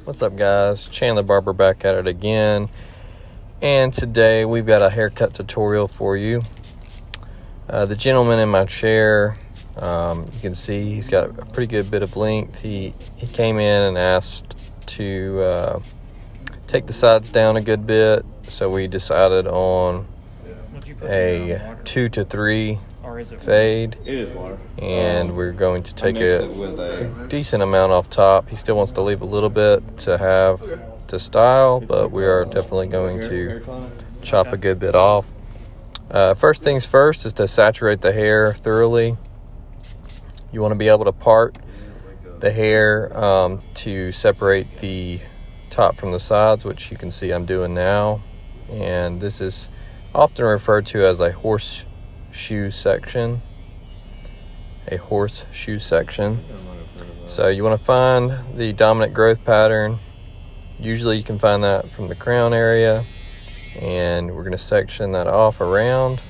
What's up, guys? Chandler Barber back at it again, and today we've got a haircut tutorial for you. The gentleman in my chair, you can see he's got a pretty good bit of length. He came in and asked to take the sides down a good bit, so we decided on a 2 to 3 fade, and we're going to take a decent amount off top. He still wants to leave a little bit to have to style, but we are definitely going to chop a good bit off. First things first is to saturate the hair thoroughly. You want to be able to part the hair to separate the top from the sides, which you can see I'm doing now, and this is often referred to as a horseshoe section. So you want to find the dominant growth pattern. Usually you can find that from the crown area, and we're going to section that off around,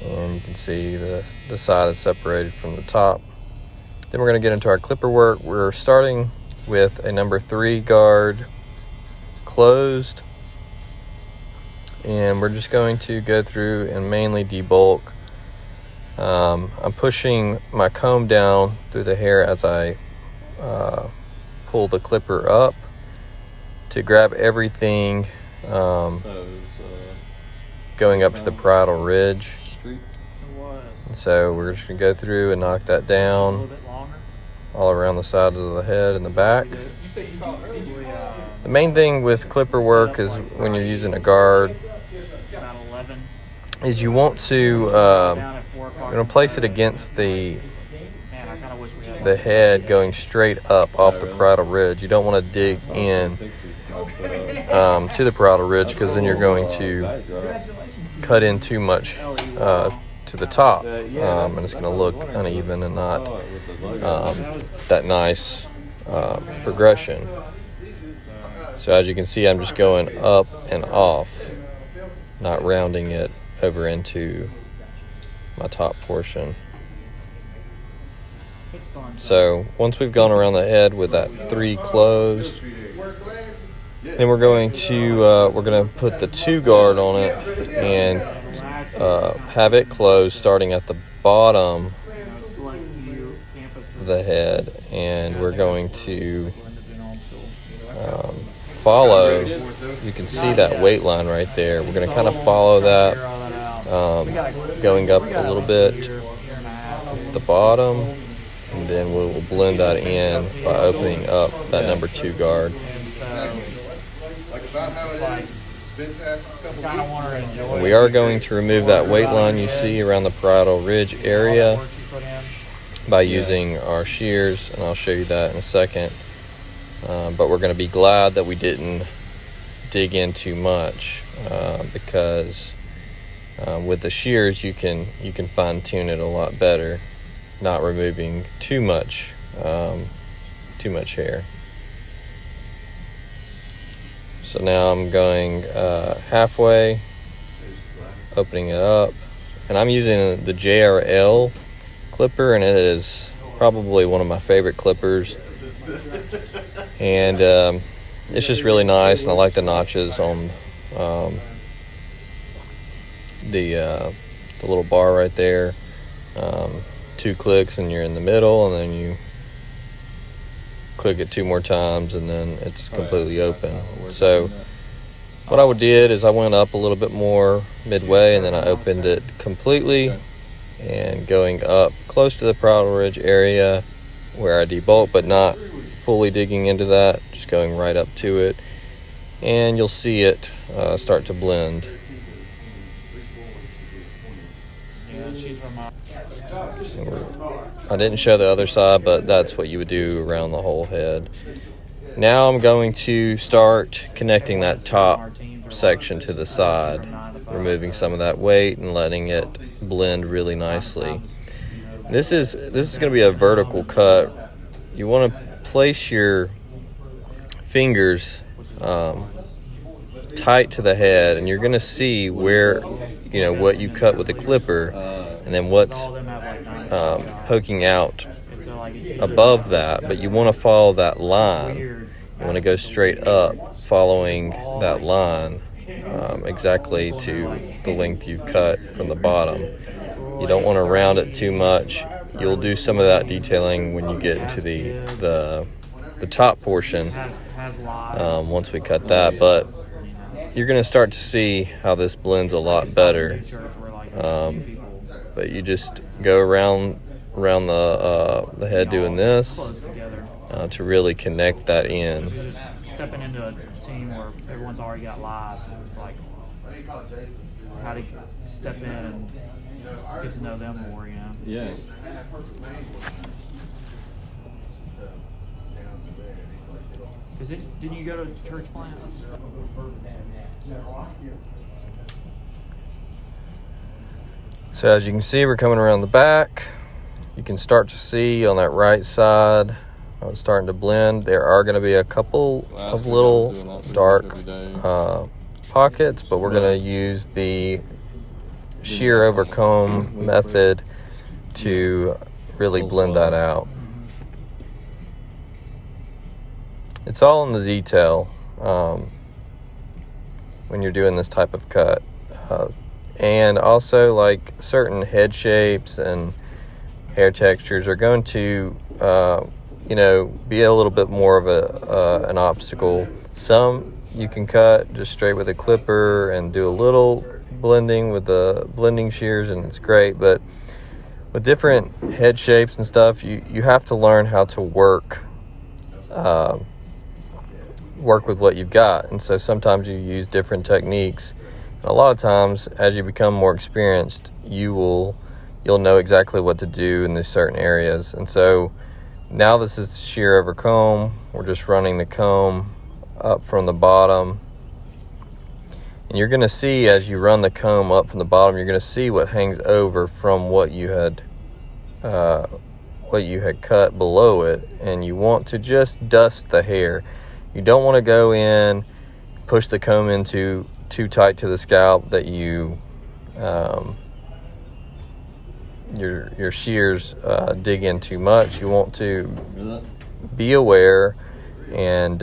and you can see the side is separated from the top. Then we're going to get into our clipper work. We're starting with a number 3 guard closed, and we're just going to go through and mainly debulk. I'm pushing my comb down through the hair as I pull the clipper up to grab everything going up to the parietal ridge. And so we're just going to go through and knock that down all around the sides of the head and the back. The main thing with clipper work is when you're using a guard is you want to place it against the head going straight up off the parietal ridge. You don't want to dig in to the parietal ridge, because then you're going to cut in too much to the top, and it's going to look uneven and not that nice progression. So as you can see, I'm just going up and off, not rounding it over into my top portion. So once we've gone around the head with that 3 closed, then we're going to put the 2 guard on it and have it closed starting at the bottom of the head, and we're going to follow. You can see that weight line right there. We're going to kind of follow that, going up a little bit at the bottom, and then we'll blend that in by opening up that number 2 guard. We are going to remove that weight line you see around the parietal ridge area by using our shears, and I'll show you that in a second. But we're going to be glad that we didn't dig in too much, because with the shears you can fine tune it a lot better, not removing too much hair. So now I'm going halfway, opening it up, and I'm using the JRL clipper, and it is probably one of my favorite clippers. And it's just really nice, and I like the notches on the little bar right there. 2 clicks and you're in the middle, and then you click it 2 more times, and then it's completely open. So what I did is I went up a little bit more midway, and then I opened it completely, and going up close to the parietal ridge area where I debulk, but not fully digging into that, just going right up to it, and you'll see it start to blend. I didn't show the other side, but that's what you would do around the whole head. Now I'm going to start connecting that top section to the side, removing some of that weight and letting it blend really nicely. This is going to be a vertical cut. You want to place your fingers tight to the head, and you're going to see where, what you cut with the clipper, and then what's poking out above that, but you want to follow that line. You want to go straight up following that line exactly to the length you've cut from the bottom. You don't want to round it too much. You'll do some of that detailing when you get into the top portion once we cut that, but you're going to start to see how this blends a lot better. But you just go around the head doing this to really connect that in. Just stepping into a team where everyone's already got lives, it's like how to step in and get to know them more, you know? Yeah. Didn't you go to church plant? So as you can see, we're coming around the back. You can start to see on that right side how it's starting to blend. There are going to be a couple of little dark pockets, but we're going to use the shear over comb method to really blend that out. It's all in the detail when you're doing this type of cut. And also, like, certain head shapes and hair textures are going to, be a little bit more of an obstacle. Some you can cut just straight with a clipper and do a little blending with the blending shears, and it's great. But with different head shapes and stuff, you have to learn how to work with what you've got. And so sometimes you use different techniques. A lot of times, as you become more experienced, you'll know exactly what to do in these certain areas. And so now this is shear over comb. We're just running the comb up from the bottom. And you're going to see, as you run the comb up from the bottom, you're going to see what hangs over from what you had cut below it. And you want to just dust the hair. You don't want to go in, push the comb into too tight to the scalp that your shears dig in too much. You want to be aware and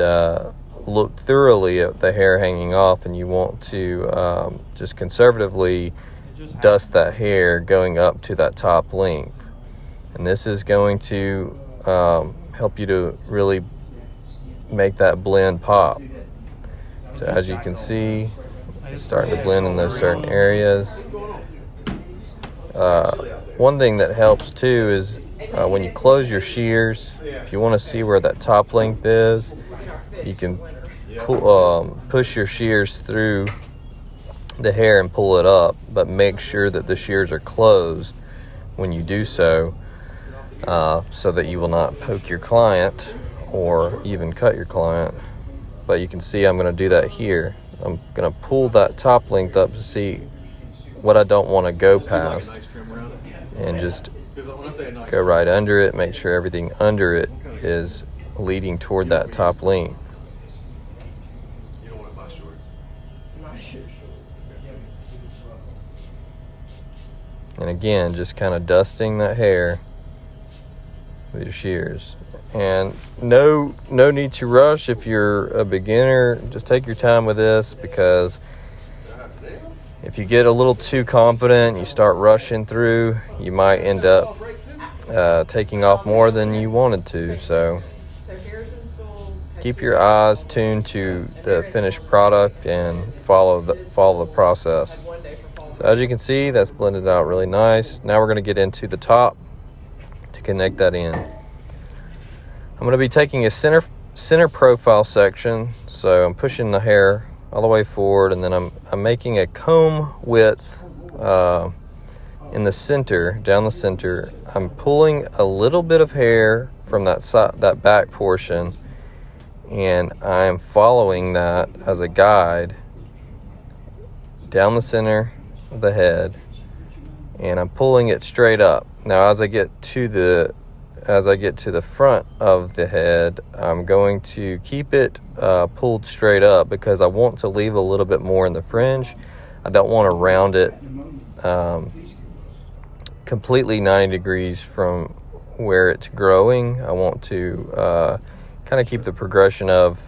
look thoroughly at the hair hanging off, and you want to just conservatively dust that hair going up to that top length. And this is going to help you to really make that blend pop. So as you can see, it's starting to blend in those certain areas. One thing that helps too is when you close your shears, if you want to see where that top length is, you can push your shears through the hair and pull it up, but make sure that the shears are closed when you do so, so that you will not poke your client or even cut your client. But you can see I'm going to do that here. I'm going to pull that top length up to see what I don't want to go past, and just go right under it. Make sure everything under it is leading toward that top length. And again, just kind of dusting that hair with your shears. And no need to rush if you're a beginner. Just take your time with this, because if you get a little too confident and you start rushing through, you might end up taking off more than you wanted to. So keep your eyes tuned to the finished product and follow the process. So as you can see, that's blended out really nice. Now we're going to get into the top to connect that in. I'm going to be taking a center profile section, so I'm pushing the hair all the way forward, and then I'm making a comb width in the center, down the center. I'm pulling a little bit of hair from that back portion, and I'm following that as a guide down the center of the head, and I'm pulling it straight up. Now as I get to the front of the head, I'm going to keep it pulled straight up, because I want to leave a little bit more in the fringe. I don't want to round it completely 90 degrees from where it's growing. I want to kind of keep the progression of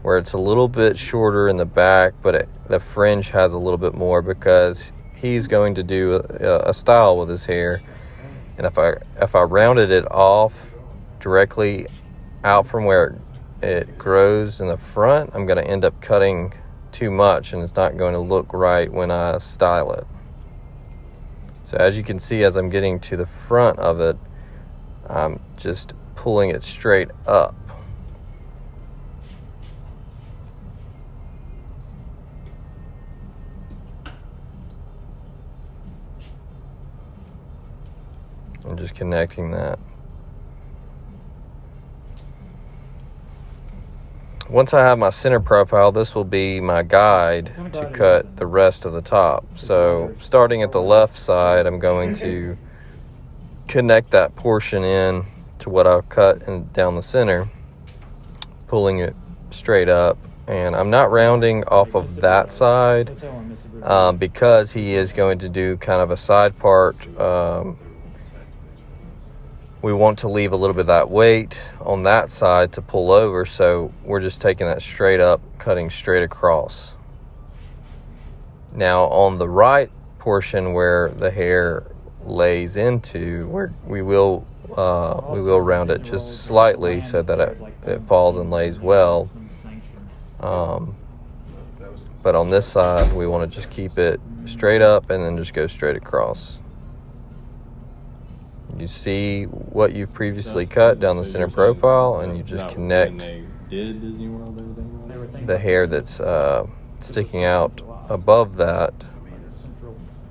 where it's a little bit shorter in the back, but the fringe has a little bit more because he's going to do a style with his hair. And if I rounded it off directly out from where it grows in the front, I'm going to end up cutting too much, and it's not going to look right when I style it. So as you can see, as I'm getting to the front of it, I'm just pulling it straight up. I'm just connecting that. Once I have my center profile, this will be my guide to cut the rest of the top. So starting at the left side, I'm going to connect that portion in to what I'll cut and down the center, pulling it straight up. And I'm not rounding off of that side because he is going to do kind of a side part. We want to leave a little bit of that weight on that side to pull over, so we're just taking that straight up, cutting straight across. Now on the right portion where the hair lays into, where we will round it just slightly so that it falls and lays well. But on this side, we want to just keep it straight up and then just go straight across. You see what you've previously cut down the center profile, and you just connect the hair that's sticking out above that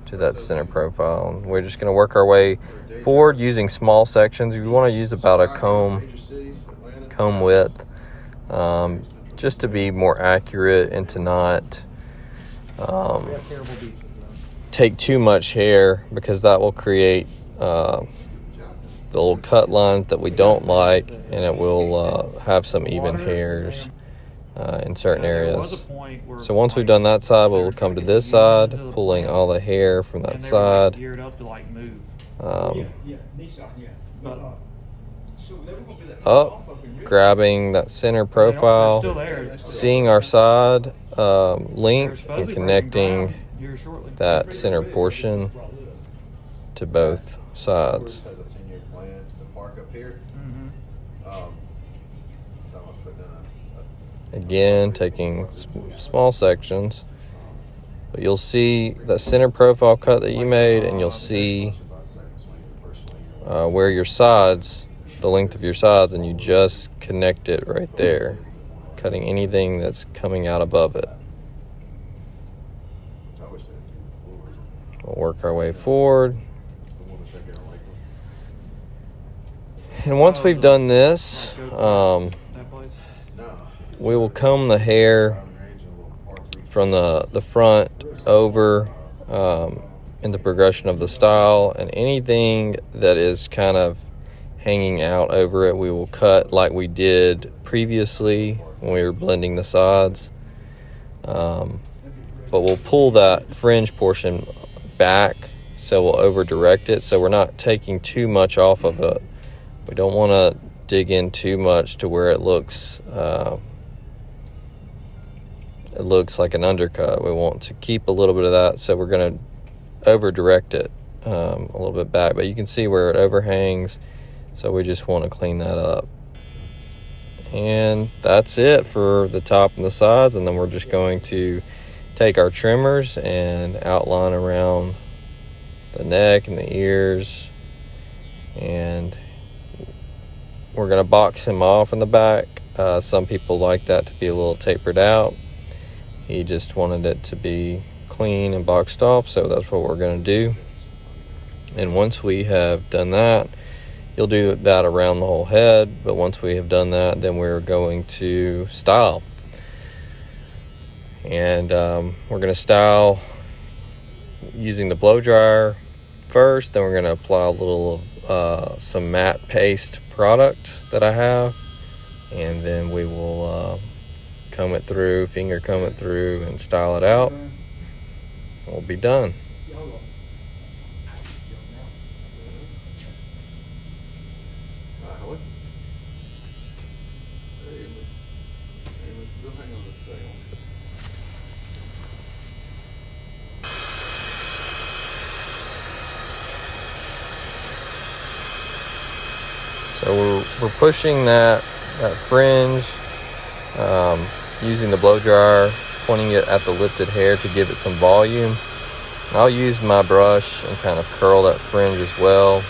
to that center profile. And we're just going to work our way forward using small sections. We want to use about a comb width, just to be more accurate and to not take too much hair, because that will create the little cut lines that we don't like, and it will have some even hairs in certain areas. So once we've done that side, we'll come to this side, pulling all the hair from that side. Up, grabbing that center profile, seeing our side length, and connecting that center portion to both sides. Again, taking small sections, but you'll see that center profile cut that you made, and you'll see where your sides, the length of your sides, and you just connect it right there, cutting anything that's coming out above it. We'll work our way forward. And once we've done this, we will comb the hair from the front over in the progression of the style, and anything that is kind of hanging out over it, we will cut like we did previously when we were blending the sides. But we'll pull that fringe portion back, so we'll over direct it, so we're not taking too much off of it. We don't want to dig in too much to where it looks like an undercut. We want to keep a little bit of that, so we're going to over direct it a little bit back, but you can see where it overhangs, so we just want to clean that up. And that's it for the top and the sides, and then we're just going to take our trimmers and outline around the neck and the ears, and we're going to box him off in the back. Some people like that to be a little tapered out. He just wanted it to be clean and boxed off, so that's what we're going to do. And once we have done that, you'll do that around the whole head, but once we have done that, then we're going to style. And we're going to style using the blow dryer first, then we're going to apply a little some matte paste product that I have, and then we will finger comb it through and style it out. We'll be done. So we're pushing that fringe, using the blow dryer, pointing it at the lifted hair to give it some volume. I'll use my brush and kind of curl that fringe as well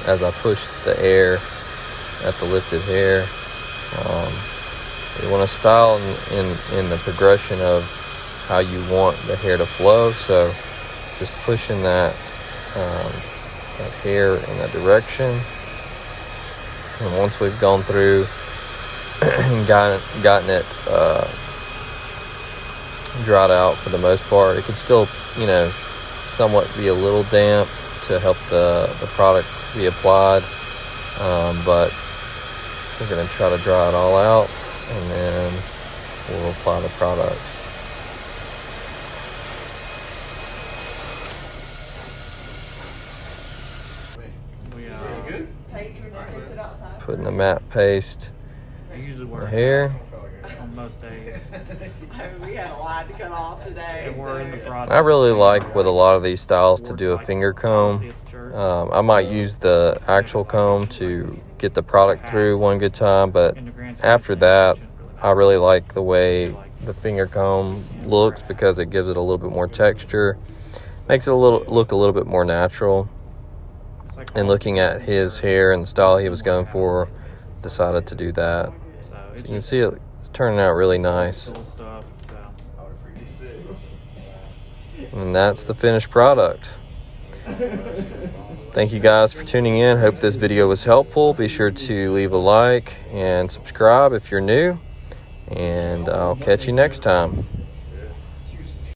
as I push the air at the lifted hair. You want to style in the progression of how you want the hair to flow. So just pushing that hair in that direction. And once we've gone through and gotten it dried out for the most part, it can still, somewhat be a little damp to help the product be applied. But we're going to try to dry it all out, and then we'll apply the product. Putting the matte paste usually in work the hair. on most days. We had a lot to cut off today. And we're in the process. I really like with a lot of these styles to do a finger comb. I might use the actual comb to get the product through one good time, but after that, I really like the way the finger comb looks because it gives it a little bit more texture, makes it look a little bit more natural. And looking at his hair and the style he was going for, decided to do that. So you can see it's turning out really nice. And that's the finished product. Thank you guys for tuning in. Hope this video was helpful. Be sure to leave a like and subscribe if you're new. And I'll catch you next time.